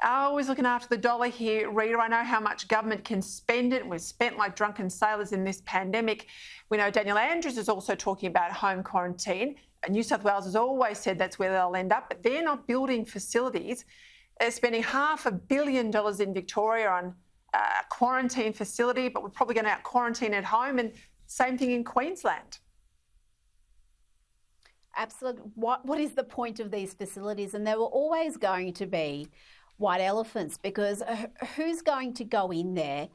Always looking after the dollar here, Rita. I know how much government can spend it. We've spent like drunken sailors in this pandemic. We know Daniel Andrews is also talking about home quarantine. New South Wales has always said that's where they'll end up, but they're not building facilities. They're spending $500 million in Victoria on a quarantine facility, but we're probably going to out-quarantine at home, and same thing in Queensland. Absolutely. What is the point of these facilities? And there were always going to be white elephants, because who's going to go in there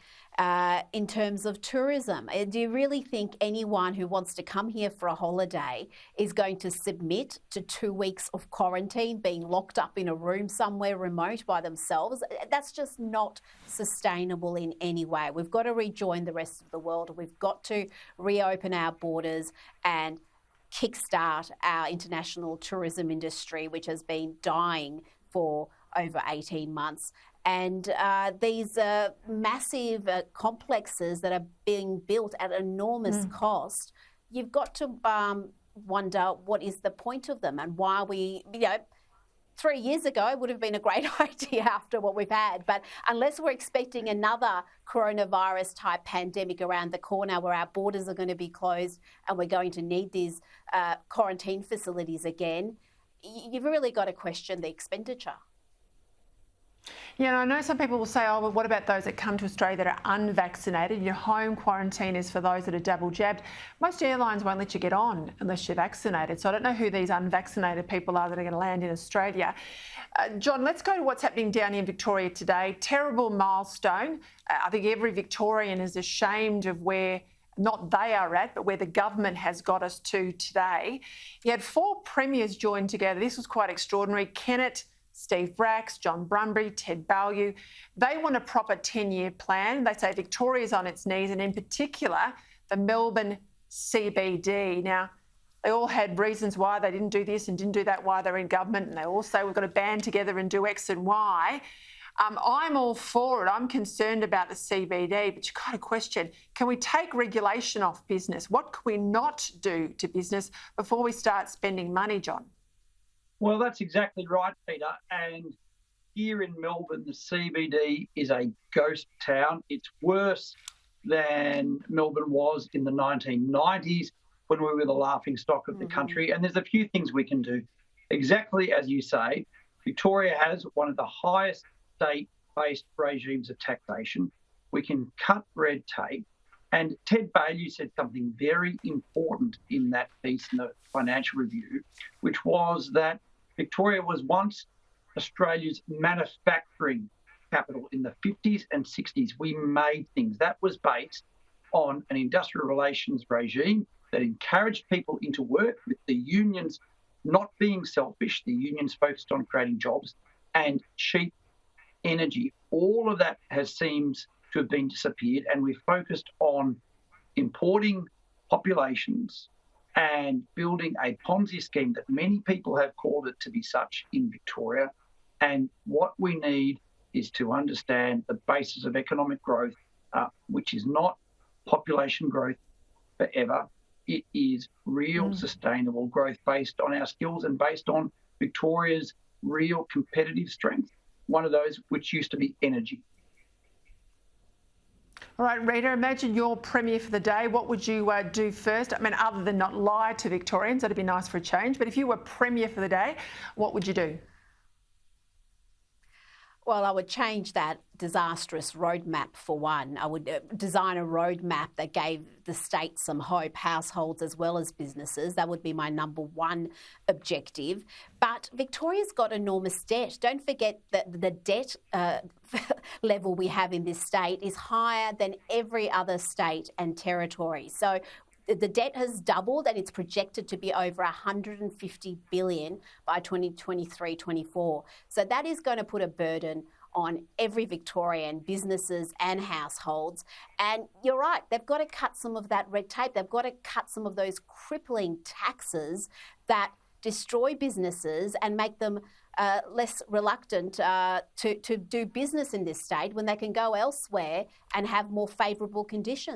in terms of tourism? Do you really think anyone who wants to come here for a holiday is going to submit to 2 weeks of quarantine, being locked up in a room somewhere remote by themselves? That's just not sustainable in any way. We've got to rejoin the rest of the world. We've got to reopen our borders and kickstart our international tourism industry, which has been dying for over 18 months. And these massive complexes that are being built at enormous cost, you've got to wonder what is the point of them and why we, 3 years ago it would have been a great idea after what we've had. But unless we're expecting another coronavirus type pandemic around the corner where our borders are going to be closed and we're going to need these quarantine facilities again, you've really got to question the expenditure. Yeah, and I know some people will say, oh, well, what about those that come to Australia that are unvaccinated? Your home quarantine is for those that are double jabbed. Most airlines won't let you get on unless you're vaccinated. So I don't know who these unvaccinated people are that are going to land in Australia. John, let's go to what's happening down in Victoria today. Terrible milestone. I think every Victorian is ashamed of where not they are at, but where the government has got us to today. You had 4 premiers join together. This was quite extraordinary. Kennett, Steve Bracks, John Brumby, Ted Baillieu. They want a proper 10-year plan. They say Victoria's on its knees, and in particular, the Melbourne CBD. Now, they all had reasons why they didn't do this and didn't do that, why they're in government, and they all say we've got to band together and do X and Y. I'm all for it. I'm concerned about the CBD, but you've got to question, can we take regulation off business? What can we not do to business before we start spending money, John? Well, that's exactly right, Peter. And here in Melbourne, the CBD is a ghost town. It's worse than Melbourne was in the 1990s when we were the laughingstock of the country. And there's a few things we can do. Exactly as you say, Victoria has one of the highest state-based regimes of taxation. We can cut red tape. And Ted Baillieu said something very important in that piece in the Financial Review, which was that Victoria was once Australia's manufacturing capital in the 50s and 60s. We made things. That was based on an industrial relations regime that encouraged people into work, with the unions not being selfish. The unions focused on creating jobs and cheap energy. All of that seems to have been disappeared, and we're focused on importing populations and building a Ponzi scheme that many people have called it to be such in Victoria. And what we need is to understand the basis of economic growth, which is not population growth forever. It is real sustainable growth based on our skills and based on Victoria's real competitive strength, one of those which used to be energy. All right, Rita, imagine you're Premier for the day. What would you do first? I mean, other than not lie to Victorians, that'd be nice for a change. But if you were Premier for the day, what would you do? Well, I would change that disastrous roadmap for one. I would design a roadmap that gave the state some hope, households as well as businesses. That would be my number one objective. But Victoria's got enormous debt. Don't forget that the debt level we have in this state is higher than every other state and territory. So the debt has doubled, and it's projected to be over $150 billion by 2023-24. So that is going to put a burden on every Victorian, businesses and households. And you're right, they've got to cut some of that red tape. They've got to cut some of those crippling taxes that destroy businesses and make them less reluctant to do business in this state when they can go elsewhere and have more favourable conditions.